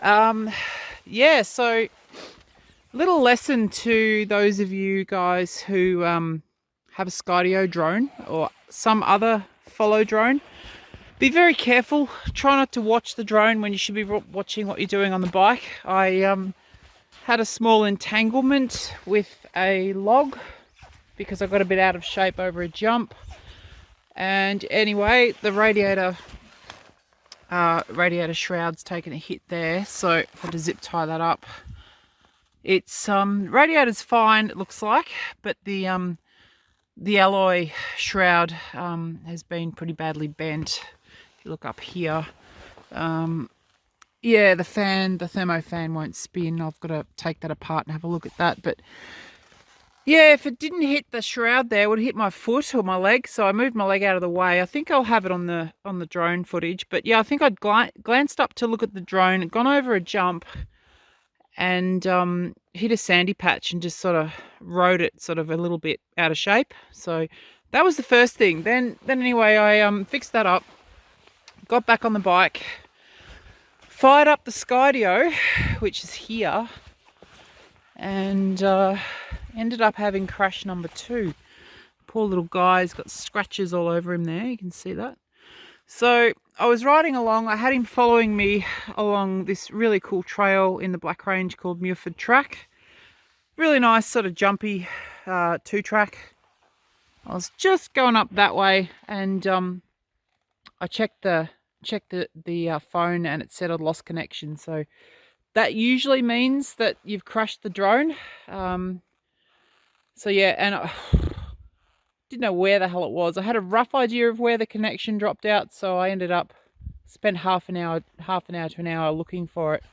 Yeah, so little lesson to those of you guys who have a Skydio drone or some other follow drone. Be very careful. Try not to watch the drone when you should be watching what you're doing on the bike. I had a small entanglement with a log because I got a bit out of shape over a jump. And anyway, the radiator shroud's taken a hit there, so I had to zip tie that up. It's radiator's fine, it looks like, but the alloy shroud has been pretty badly bent. If you look up here, yeah, the thermo fan won't spin. I've got to take that apart and have a look at that. But yeah, if it didn't hit the shroud there, it would hit my foot or my leg. So I moved my leg out of the way. I think I'll have it on the drone footage. But yeah, I think I'd glanced up to look at the drone, gone over a jump, and hit a sandy patch and just sort of rode it sort of a little bit out of shape. So that was the first thing. Then anyway, I fixed that up, got back on the bike, fired up the Skydio, which is here, and ended up having crash number 2. Poor little guy's got scratches all over him there, you can see that. So I was riding along, I had him following me along this really cool trail in the Black Range called Muirfoot track. Really nice sort of jumpy 2-track. I was just going up that way, and I checked the phone and it said I'd lost connection. So that usually means that you've crashed the drone. So yeah, and I didn't know where the hell it was. I had a rough idea of where the connection dropped out, so I ended up spent half an hour to an hour looking for it.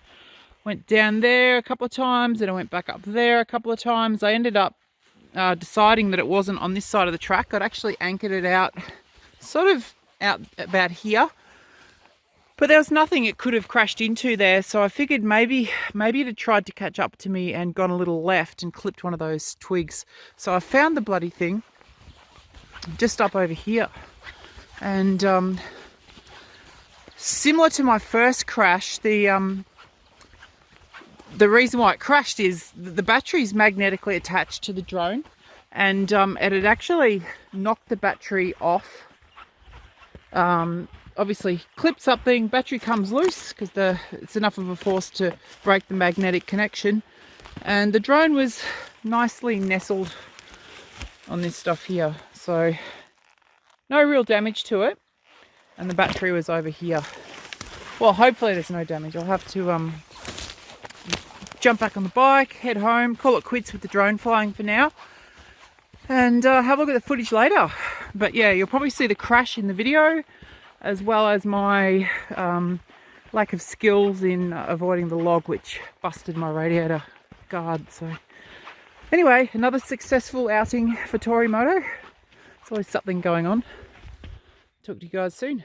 Went down there a couple of times, and I went back up there a couple of times. I ended up deciding that it wasn't on this side of the track. I'd actually anchored it out, sort of out about here, but there was nothing it could have crashed into there. So I figured maybe it had tried to catch up to me and gone a little left and clipped one of those twigs. So I found the bloody thing just up over here, and similar to my first crash, the reason why it crashed is the battery's magnetically attached to the drone, and it had actually knocked the battery off. Obviously clipped something, battery comes loose because it's enough of a force to break the magnetic connection, and the drone was nicely nestled on this stuff here. So no real damage to it, and the battery was over here. Well, hopefully there's no damage. I'll have to jump back on the bike, head home, call it quits with the drone flying for now, and have a look at the footage later. But yeah, you'll probably see the crash in the video, as well as my lack of skills in avoiding the log, which busted my radiator guard. So anyway, another successful outing for Moto. There's always something going on. Talk to you guys soon.